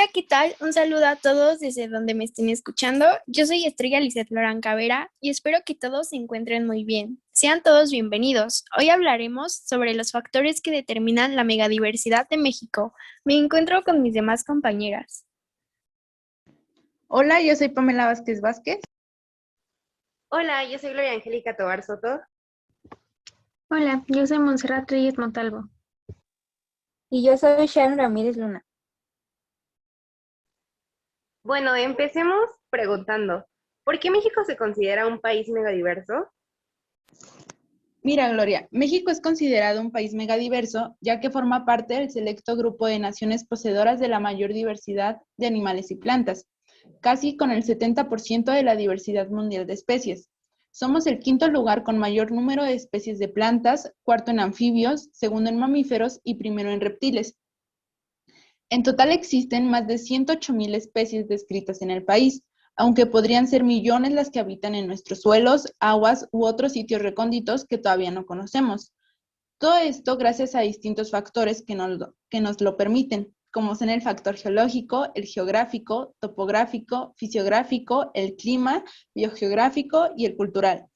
Hola, ¿qué tal? Un saludo a todos desde donde me estén escuchando. Yo soy Estrella Lizeth Lorán Cavera y espero que todos se encuentren muy bien. Sean todos bienvenidos. Hoy hablaremos sobre los factores que determinan la megadiversidad de México. Me encuentro con mis demás compañeras. Hola, yo soy Pamela Vázquez Vázquez. Hola, yo soy Gloria Angélica Tobar Soto. Hola, yo soy Montserrat Reyes Montalvo. Y yo soy Sharon Ramírez Luna. Bueno, empecemos preguntando, ¿por qué México se considera un país megadiverso? Mira, Gloria, México es considerado un país megadiverso, ya que forma parte del selecto grupo de naciones poseedoras de la mayor diversidad de animales y plantas, casi con el 70% de la diversidad mundial de especies. Somos el quinto lugar con mayor número de especies de plantas, cuarto en anfibios, segundo en mamíferos y primero en reptiles. En total existen más de 108,000 especies descritas en el país, aunque podrían ser millones las que habitan en nuestros suelos, aguas u otros sitios recónditos que todavía no conocemos. Todo esto gracias a distintos factores que nos lo permiten, como son el factor geológico, el geográfico, topográfico, fisiográfico, el clima, biogeográfico y el cultural.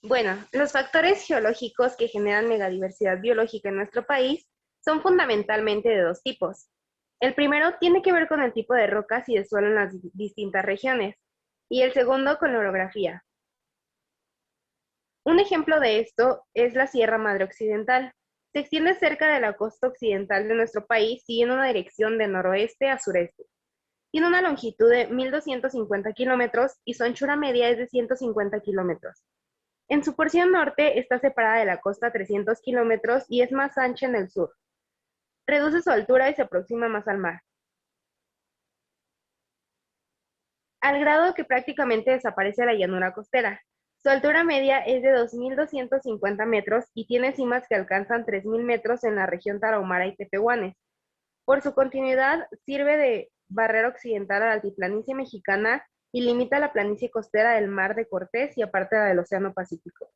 Bueno, los factores geológicos que generan megadiversidad biológica en nuestro país son fundamentalmente de dos tipos. El primero tiene que ver con el tipo de rocas y de suelo en las distintas regiones, y el segundo con la orografía. Un ejemplo de esto es la Sierra Madre Occidental. Se extiende cerca de la costa occidental de nuestro país, siguiendo una dirección de noroeste a sureste. Tiene una longitud de 1,250 kilómetros y su anchura media es de 150 kilómetros. En su porción norte está separada de la costa 300 kilómetros y es más ancha en el sur. Reduce su altura y se aproxima más al mar, al grado que prácticamente desaparece la llanura costera. Su altura media es de 2,250 metros y tiene cimas que alcanzan 3,000 metros en la región tarahumara y tepehuanes. Por su continuidad, sirve de barrera occidental a la altiplanicie mexicana y limita la planicie costera del Mar de Cortés y aparte la del Océano Pacífico.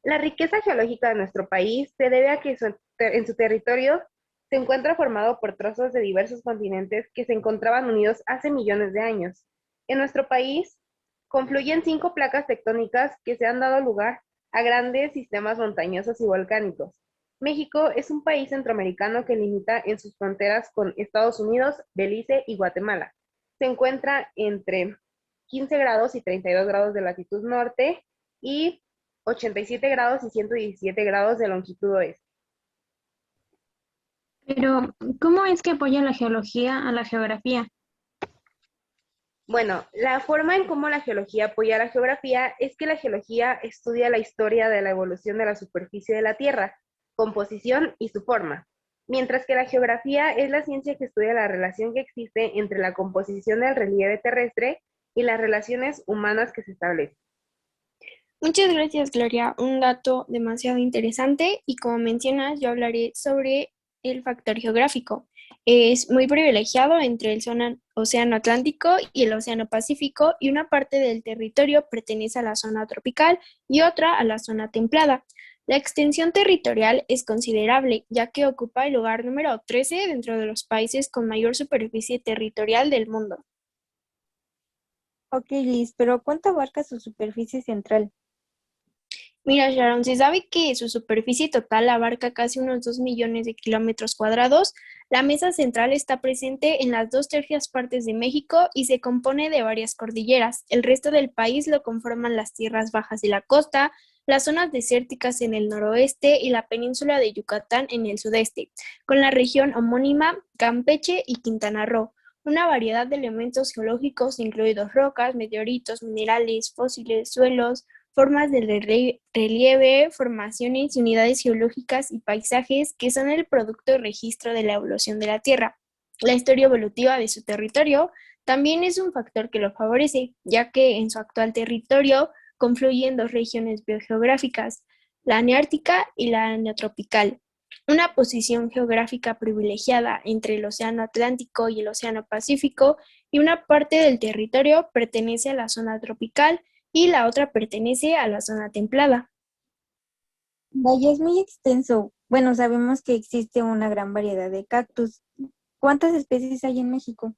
La riqueza geológica de nuestro país se debe a que en su territorio se encuentra formado por trozos de diversos continentes que se encontraban unidos hace millones de años. En nuestro país confluyen 5 placas tectónicas que se han dado lugar a grandes sistemas montañosos y volcánicos. México es un país centroamericano que limita en sus fronteras con Estados Unidos, Belice y Guatemala. Se encuentra entre 15 grados y 32 grados de latitud norte y 87 grados y 117 grados de longitud oeste. Pero, ¿cómo es que apoya la geología a la geografía? Bueno, la forma en cómo la geología apoya a la geografía es que la geología estudia la historia de la evolución de la superficie de la Tierra, composición y su forma, mientras que la geografía es la ciencia que estudia la relación que existe entre la composición del relieve terrestre y las relaciones humanas que se establecen. Muchas gracias, Gloria. Un dato demasiado interesante y como mencionas, yo hablaré sobre el factor geográfico. Es muy privilegiado entre el océano Atlántico y el océano Pacífico y una parte del territorio pertenece a la zona tropical y otra a la zona templada. La extensión territorial es considerable, ya que ocupa el lugar número 13 dentro de los países con mayor superficie territorial del mundo. Ok, Liz, pero ¿cuánto abarca su superficie central? Mira, Sharon, se sabe que su superficie total abarca casi unos 2 millones de kilómetros cuadrados. La mesa central está presente en las 2/3 partes de México y se compone de varias cordilleras. El resto del país lo conforman las tierras bajas de la costa, las zonas desérticas en el noroeste y la península de Yucatán en el sudeste, con la región homónima, Campeche y Quintana Roo. Una variedad de elementos geológicos, incluidos rocas, meteoritos, minerales, fósiles, suelos, formas de relieve, formaciones, unidades geológicas y paisajes que son el producto y registro de la evolución de la Tierra. La historia evolutiva de su territorio también es un factor que lo favorece, ya que en su actual territorio confluyen dos regiones biogeográficas, la neártica y la neotropical. Una posición geográfica privilegiada entre el Océano Atlántico y el Océano Pacífico, y una parte del territorio pertenece a la zona tropical y la otra pertenece a la zona templada. Vaya, es muy extenso. Bueno, sabemos que existe una gran variedad de cactus. ¿Cuántas especies hay en México?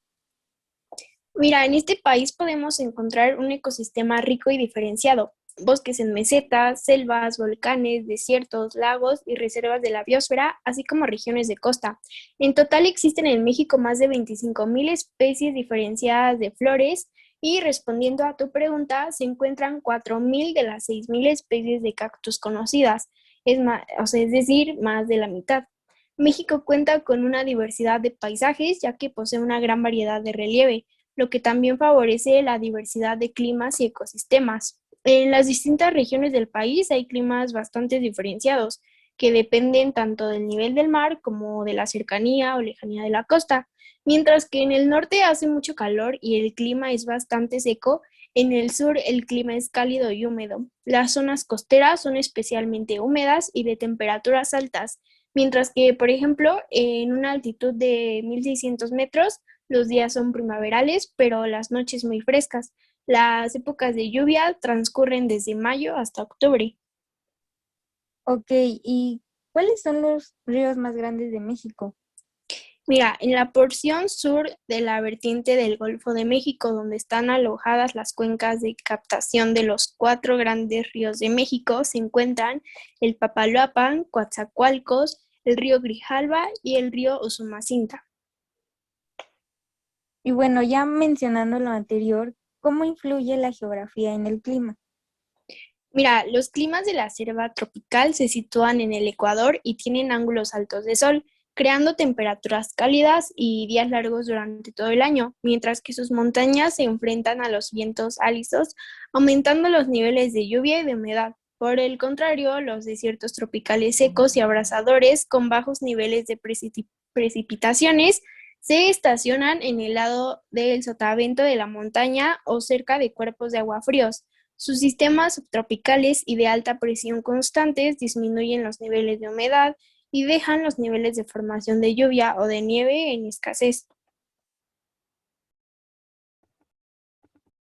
Mira, en este país podemos encontrar un ecosistema rico y diferenciado. Bosques en mesetas, selvas, volcanes, desiertos, lagos y reservas de la biosfera, así como regiones de costa. En total existen en México más de 25.000 especies diferenciadas de flores y respondiendo a tu pregunta, se encuentran 4.000 de las 6.000 especies de cactus conocidas, es decir, más de la mitad. México cuenta con una diversidad de paisajes, ya que posee una gran variedad de relieve, lo que también favorece la diversidad de climas y ecosistemas. En las distintas regiones del país hay climas bastante diferenciados, que dependen tanto del nivel del mar como de la cercanía o lejanía de la costa. Mientras que en el norte hace mucho calor y el clima es bastante seco, en el sur el clima es cálido y húmedo. Las zonas costeras son especialmente húmedas y de temperaturas altas, mientras que, por ejemplo, en una altitud de 1.600 metros, los días son primaverales, pero las noches muy frescas. Las épocas de lluvia transcurren desde mayo hasta octubre. Ok, ¿y cuáles son los ríos más grandes de México? Mira, en la porción sur de la vertiente del Golfo de México, donde están alojadas las cuencas de captación de los cuatro grandes ríos de México, se encuentran el Papaloapan, Coatzacoalcos, el río Grijalva y el río Usumacinta. Y bueno, ya mencionando lo anterior, ¿cómo influye la geografía en el clima? Mira, los climas de la selva tropical se sitúan en el Ecuador y tienen ángulos altos de sol, creando temperaturas cálidas y días largos durante todo el año, mientras que sus montañas se enfrentan a los vientos ácidos, aumentando los niveles de lluvia y de humedad. Por el contrario, los desiertos tropicales secos y abrasadores, con bajos niveles de precipitaciones, se estacionan en el lado del sotavento de la montaña o cerca de cuerpos de agua fríos. Sus sistemas subtropicales y de alta presión constantes disminuyen los niveles de humedad y dejan los niveles de formación de lluvia o de nieve en escasez.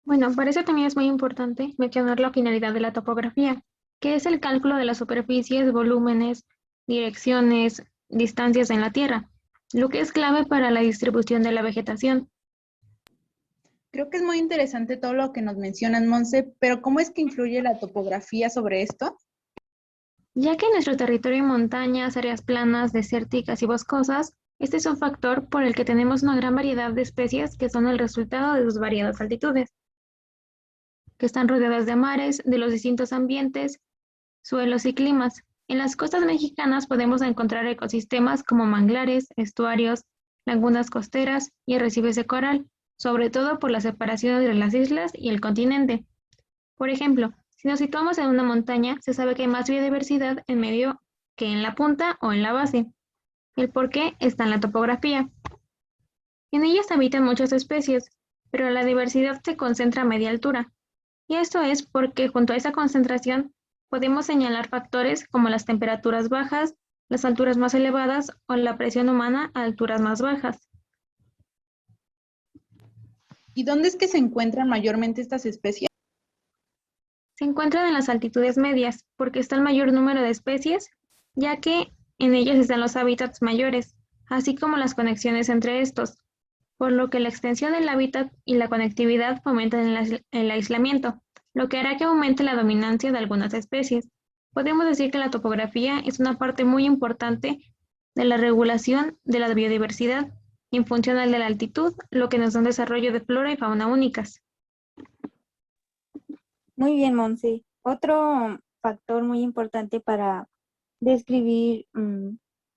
Bueno, para eso también es muy importante mencionar la finalidad de la topografía, que es el cálculo de las superficies, volúmenes, direcciones, distancias en la Tierra, lo que es clave para la distribución de la vegetación. Creo que es muy interesante todo lo que nos mencionan, Monse, pero ¿cómo es que influye la topografía sobre esto? Ya que en nuestro territorio hay montañas, áreas planas, desérticas y boscosas, este es un factor por el que tenemos una gran variedad de especies que son el resultado de sus variadas altitudes, que están rodeadas de mares, de los distintos ambientes, suelos y climas. En las costas mexicanas podemos encontrar ecosistemas como manglares, estuarios, lagunas costeras y arrecifes de coral, sobre todo por la separación entre las islas y el continente. Por ejemplo, si nos situamos en una montaña, se sabe que hay más biodiversidad en medio que en la punta o en la base. El porqué está en la topografía. En ellas habitan muchas especies, pero la diversidad se concentra a media altura. Y esto es porque junto a esa concentración podemos señalar factores como las temperaturas bajas, las alturas más elevadas o la presión humana a alturas más bajas. ¿Y dónde es que se encuentran mayormente estas especies? Se encuentran en las altitudes medias porque está el mayor número de especies, ya que en ellas están los hábitats mayores, así como las conexiones entre estos, por lo que la extensión del hábitat y la conectividad fomentan el aislamiento, lo que hará que aumente la dominancia de algunas especies. Podemos decir que la topografía es una parte muy importante de la regulación de la biodiversidad en función de la altitud, lo que nos da un desarrollo de flora y fauna únicas. Muy bien, Monse. Otro factor muy importante para describir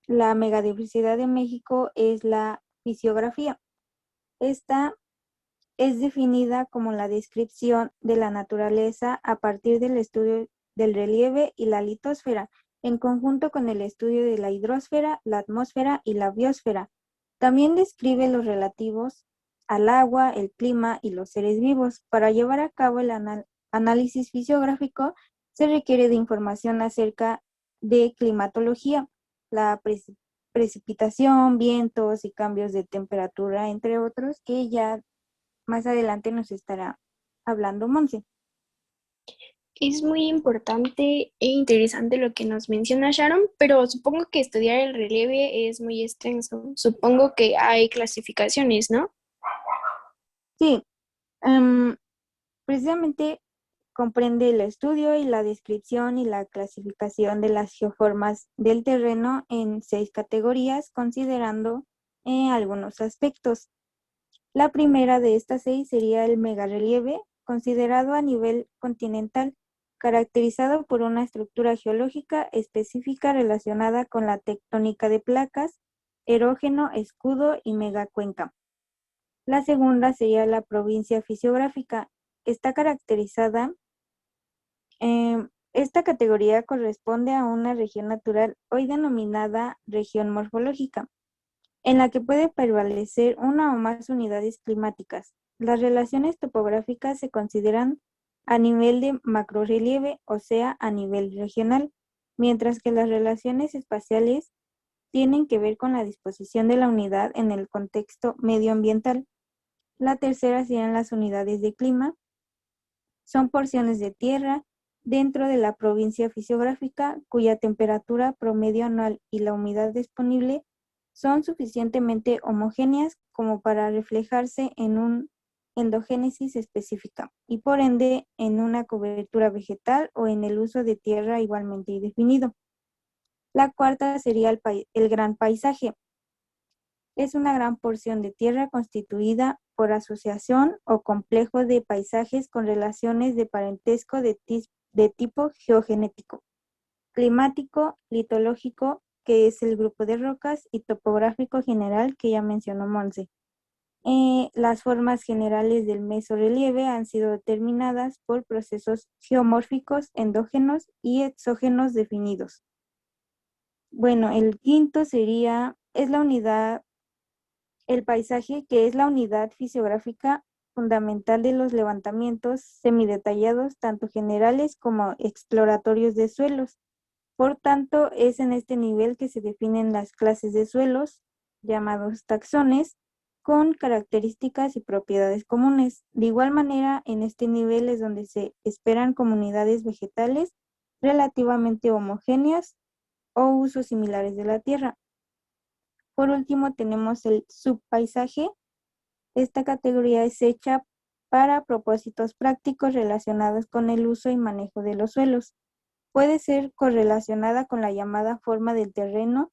la megadiversidad de México es la fisiografía. Esta es definida como la descripción de la naturaleza a partir del estudio del relieve y la litosfera, en conjunto con el estudio de la hidrosfera, la atmósfera y la biosfera. También describe los relativos al agua, el clima y los seres vivos. Para llevar a cabo el análisis fisiográfico se requiere de información acerca de climatología, la precipitación, vientos y cambios de temperatura, entre otros, que ya más adelante nos estará hablando Monse. Es muy importante e interesante lo que nos menciona Sharon, pero supongo que estudiar el relieve es muy extenso. Supongo que hay clasificaciones, ¿no? Sí, em, precisamente comprende el estudio y la descripción y la clasificación de las geoformas del terreno en 6 categorías, considerando algunos aspectos. La primera de estas 6 sería el megarrelieve, considerado a nivel continental, caracterizado por una estructura geológica específica relacionada con la tectónica de placas, erógeno, escudo y megacuenca. La segunda sería la provincia fisiográfica. Está caracterizada, esta categoría corresponde a una región natural hoy denominada región morfológica, en la que puede prevalecer una o más unidades climáticas. Las relaciones topográficas se consideran a nivel de macrorrelieve, o sea, a nivel regional, mientras que las relaciones espaciales tienen que ver con la disposición de la unidad en el contexto medioambiental. La tercera serían las unidades de clima. Son porciones de tierra dentro de la provincia fisiográfica cuya temperatura promedio anual y la humedad disponible son suficientemente homogéneas como para reflejarse en un endogénesis específica y por ende en una cobertura vegetal o en el uso de tierra igualmente definido. La cuarta sería el gran paisaje. Es una gran porción de tierra constituida por asociación o complejo de paisajes con relaciones de parentesco de tipo geogenético, climático, litológico, que es el grupo de rocas, y topográfico general, que ya mencionó Monse. Las formas generales del mesorrelieve han sido determinadas por procesos geomórficos endógenos y exógenos definidos. Bueno, el quinto es la unidad, el paisaje, que es la unidad fisiográfica fundamental de los levantamientos semidetallados, tanto generales como exploratorios de suelos. Por tanto, es en este nivel que se definen las clases de suelos, llamados taxones, con características y propiedades comunes. De igual manera, en este nivel es donde se esperan comunidades vegetales relativamente homogéneas o usos similares de la tierra. Por último, tenemos el subpaisaje. Esta categoría es hecha para propósitos prácticos relacionados con el uso y manejo de los suelos. Puede ser correlacionada con la llamada forma del terreno,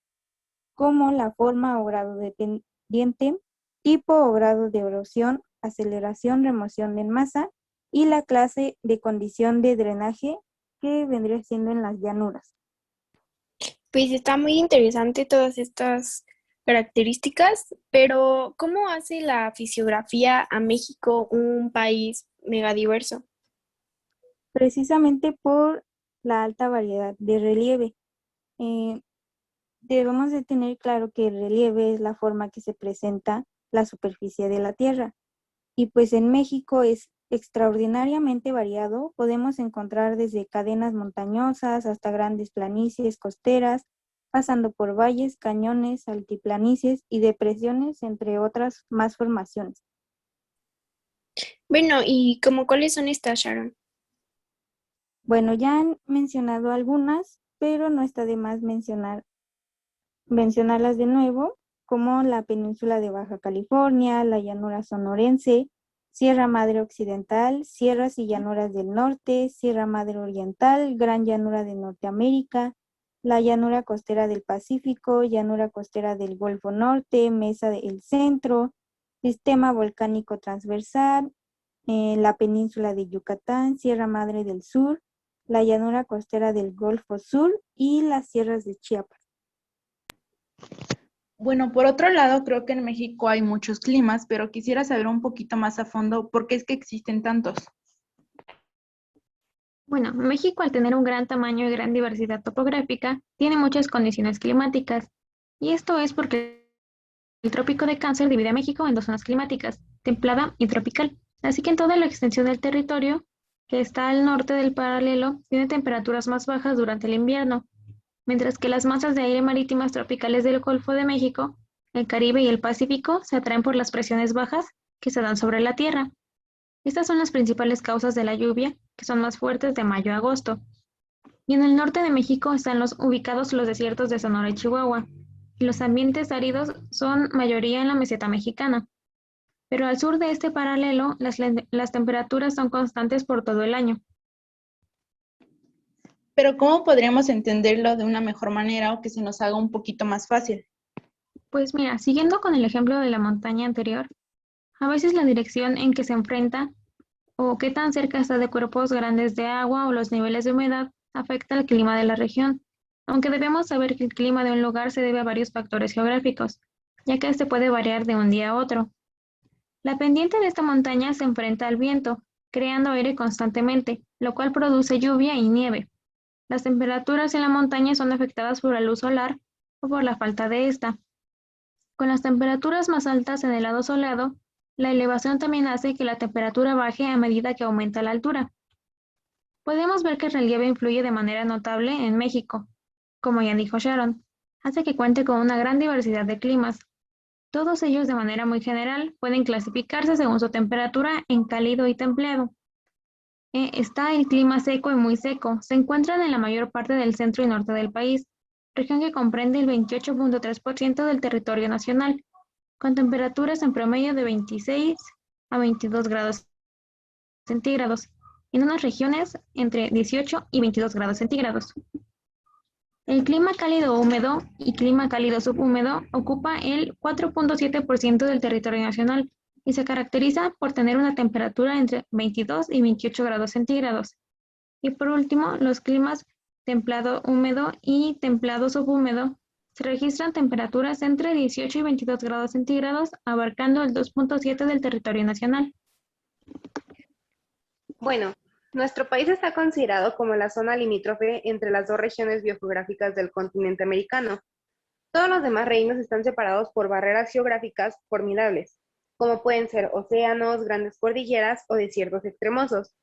como la forma o grado dependiente, tipo o grado de erosión, aceleración, remoción de masa y la clase de condición de drenaje que vendría siendo en las llanuras. Pues está muy interesante todas estas características, pero ¿cómo hace la fisiografía a México un país megadiverso? Precisamente por la alta variedad de relieve. Eh, Debemos de tener claro que el relieve es la forma que se presenta la superficie de la Tierra. Y pues en México es extraordinariamente variado. Podemos encontrar desde cadenas montañosas hasta grandes planicies costeras, pasando por valles, cañones, altiplanicies y depresiones, entre otras más formaciones. Bueno, ¿y como cuáles son estas, Sharon? Bueno, ya han mencionado algunas, pero no está de más mencionarlas de nuevo, como la península de Baja California, la llanura sonorense, Sierra Madre Occidental, sierras y llanuras del norte, Sierra Madre Oriental, Gran Llanura de Norteamérica, la llanura costera del Pacífico, llanura costera del Golfo Norte, Mesa del Centro, sistema volcánico transversal, la península de Yucatán, Sierra Madre del Sur, la llanura costera del Golfo Sur y las sierras de Chiapas. Bueno, por otro lado, creo que en México hay muchos climas, pero quisiera saber un poquito más a fondo por qué es que existen tantos. Bueno, México al tener un gran tamaño y gran diversidad topográfica, tiene muchas condiciones climáticas. Y esto es porque el trópico de Cáncer divide a México en dos zonas climáticas, templada y tropical. Así que en toda la extensión del territorio, que está al norte del paralelo, tiene temperaturas más bajas durante el invierno, mientras que las masas de aire marítimas tropicales del Golfo de México, el Caribe y el Pacífico se atraen por las presiones bajas que se dan sobre la Tierra. Estas son las principales causas de la lluvia que son más fuertes de mayo a agosto. Y en el norte de México están ubicados los desiertos de Sonora y Chihuahua, y los ambientes áridos son mayoría en la meseta mexicana. Pero al sur de este paralelo, las temperaturas son constantes por todo el año. Pero ¿cómo podríamos entenderlo de una mejor manera o que se nos haga un poquito más fácil? Pues mira, siguiendo con el ejemplo de la montaña anterior, a veces la dirección en que se enfrenta o qué tan cerca está de cuerpos grandes de agua o los niveles de humedad afecta el clima de la región, aunque debemos saber que el clima de un lugar se debe a varios factores geográficos, ya que este puede variar de un día a otro. La pendiente de esta montaña se enfrenta al viento, creando aire constantemente, lo cual produce lluvia y nieve. Las temperaturas en la montaña son afectadas por la luz solar o por la falta de esta. Con las temperaturas más altas en el lado soleado, la elevación también hace que la temperatura baje a medida que aumenta la altura. Podemos ver que el relieve influye de manera notable en México. Como ya dijo Sharon, hace que cuente con una gran diversidad de climas. Todos ellos de manera muy general pueden clasificarse según su temperatura en cálido y templado. Está el clima seco y muy seco. Se encuentran en la mayor parte del centro y norte del país, región que comprende el 28.3% del territorio nacional, con temperaturas en promedio de 26 a 22 grados centígrados, en unas regiones entre 18 y 22 grados centígrados. El clima cálido húmedo y clima cálido subhúmedo ocupa el 4.7% del territorio nacional y se caracteriza por tener una temperatura entre 22 y 28 grados centígrados. Y por último, los climas templado húmedo y templado subhúmedo se registran temperaturas entre 18 y 22 grados centígrados, abarcando el 2.7 del territorio nacional. Bueno, nuestro país está considerado como la zona limítrofe entre las dos regiones biogeográficas del continente americano. Todos los demás reinos están separados por barreras geográficas formidables, como pueden ser océanos, grandes cordilleras o desiertos extremosos.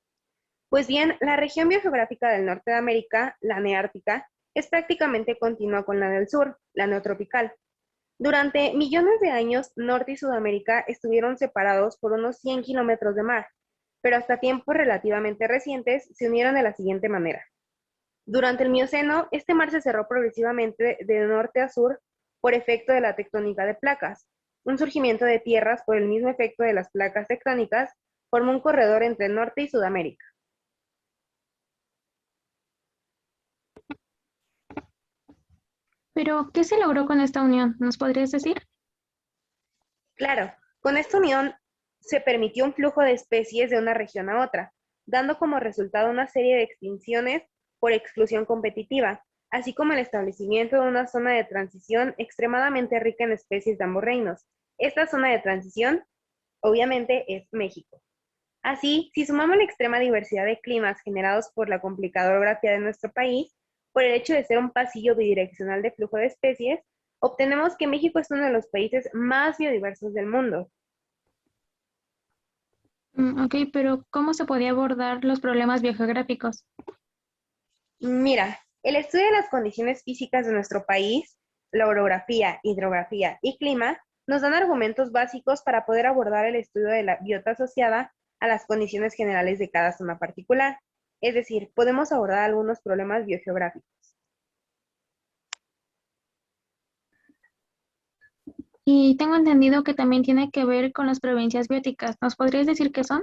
Pues bien, la región biogeográfica del norte de América, la neártica, es prácticamente continua con la del sur, la neotropical. Durante millones de años, Norte y Sudamérica estuvieron separados por unos 100 kilómetros de mar, pero hasta tiempos relativamente recientes se unieron de la siguiente manera. Durante el Mioceno, este mar se cerró progresivamente de norte a sur por efecto de la tectónica de placas. Un surgimiento de tierras por el mismo efecto de las placas tectónicas formó un corredor entre Norte y Sudamérica. Pero, ¿qué se logró con esta unión? ¿Nos podrías decir? Claro, con esta unión se permitió un flujo de especies de una región a otra, dando como resultado una serie de extinciones por exclusión competitiva, así como el establecimiento de una zona de transición extremadamente rica en especies de ambos reinos. Esta zona de transición, obviamente, es México. Así, si sumamos la extrema diversidad de climas generados por la complicada orografía de nuestro país, por el hecho de ser un pasillo bidireccional de flujo de especies, obtenemos que México es uno de los países más biodiversos del mundo. Ok, pero ¿cómo se podía abordar los problemas biogeográficos? Mira, el estudio de las condiciones físicas de nuestro país, la orografía, hidrografía y clima, nos dan argumentos básicos para poder abordar el estudio de la biota asociada a las condiciones generales de cada zona particular. Es decir, podemos abordar algunos problemas biogeográficos. Y tengo entendido que también tiene que ver con las provincias bióticas. ¿Nos podrías decir qué son?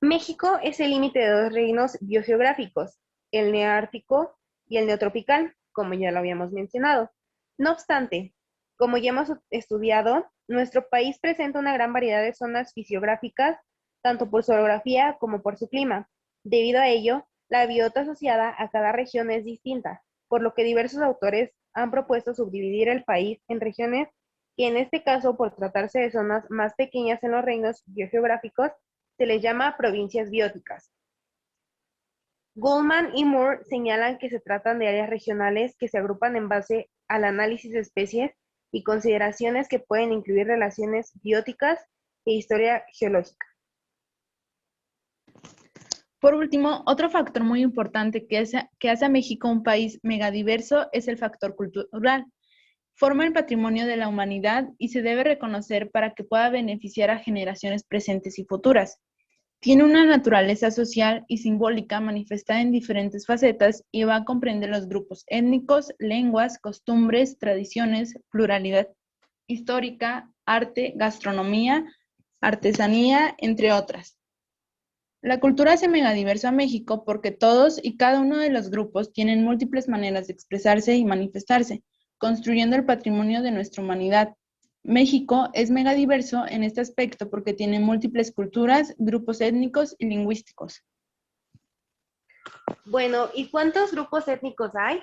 México es el límite de dos reinos biogeográficos, el neártico y el neotropical, como ya lo habíamos mencionado. No obstante, como ya hemos estudiado, nuestro país presenta una gran variedad de zonas fisiográficas, tanto por su orografía como por su clima. Debido a ello, la biota asociada a cada región es distinta, por lo que diversos autores han propuesto subdividir el país en regiones que en este caso, por tratarse de zonas más pequeñas en los reinos biogeográficos, se les llama provincias bióticas. Goldman y Moore señalan que se tratan de áreas regionales que se agrupan en base al análisis de especies y consideraciones que pueden incluir relaciones bióticas e historia geológica. Por último, otro factor muy importante que hace a México un país megadiverso es el factor cultural. Forma el patrimonio de la humanidad y se debe reconocer para que pueda beneficiar a generaciones presentes y futuras. Tiene una naturaleza social y simbólica manifestada en diferentes facetas y va a comprender los grupos étnicos, lenguas, costumbres, tradiciones, pluralidad histórica, arte, gastronomía, artesanía, entre otras. La cultura hace megadiverso a México porque todos y cada uno de los grupos tienen múltiples maneras de expresarse y manifestarse, construyendo el patrimonio de nuestra humanidad. México es megadiverso en este aspecto porque tiene múltiples culturas, grupos étnicos y lingüísticos. Bueno, ¿y cuántos grupos étnicos hay?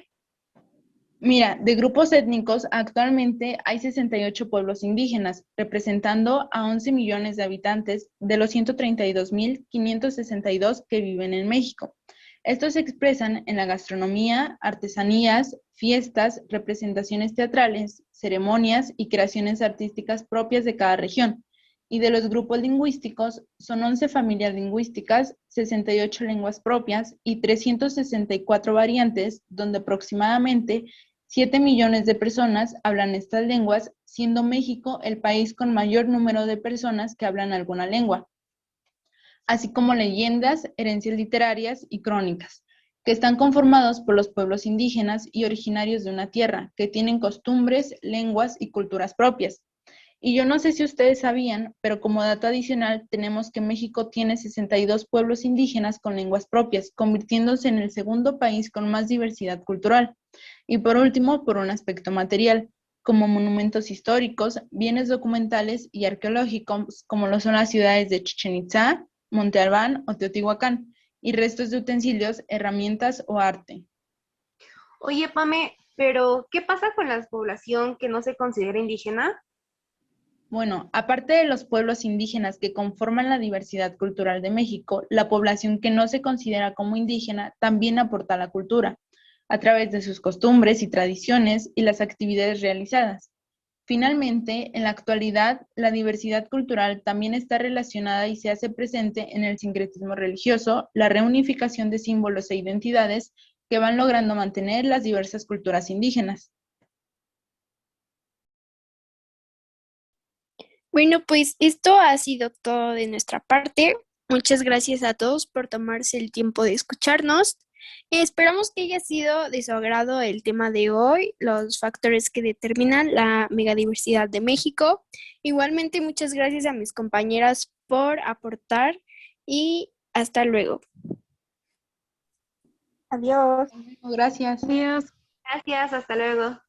Mira, de grupos étnicos, actualmente hay 68 pueblos indígenas, representando a 11 millones de habitantes de los 132.562 que viven en México. Estos se expresan en la gastronomía, artesanías, fiestas, representaciones teatrales, ceremonias y creaciones artísticas propias de cada región. Y de los grupos lingüísticos, son 11 familias lingüísticas, 68 lenguas propias y 364 variantes, donde aproximadamente 7 millones de personas hablan estas lenguas, siendo México el país con mayor número de personas que hablan alguna lengua, así como leyendas, herencias literarias y crónicas, que están conformados por los pueblos indígenas y originarios de una tierra, que tienen costumbres, lenguas y culturas propias. Y yo no sé si ustedes sabían, pero como dato adicional tenemos que México tiene 62 pueblos indígenas con lenguas propias, convirtiéndose en el segundo país con más diversidad cultural. Y por último, por un aspecto material, como monumentos históricos, bienes documentales y arqueológicos, como lo son las ciudades de Chichén Itzá, Monte Albán o Teotihuacán, y restos de utensilios, herramientas o arte. Oye, Pame, pero ¿qué pasa con la población que no se considera indígena? Bueno, aparte de los pueblos indígenas que conforman la diversidad cultural de México, la población que no se considera como indígena también aporta a la cultura, a través de sus costumbres y tradiciones y las actividades realizadas. Finalmente, en la actualidad, la diversidad cultural también está relacionada y se hace presente en el sincretismo religioso, la reunificación de símbolos e identidades que van logrando mantener las diversas culturas indígenas. Bueno, pues esto ha sido todo de nuestra parte. Muchas gracias a todos por tomarse el tiempo de escucharnos. Esperamos que haya sido de su agrado el tema de hoy, los factores que determinan la megadiversidad de México. Igualmente, muchas gracias a mis compañeras por aportar y hasta luego. Adiós. Gracias. Adiós. Gracias, hasta luego.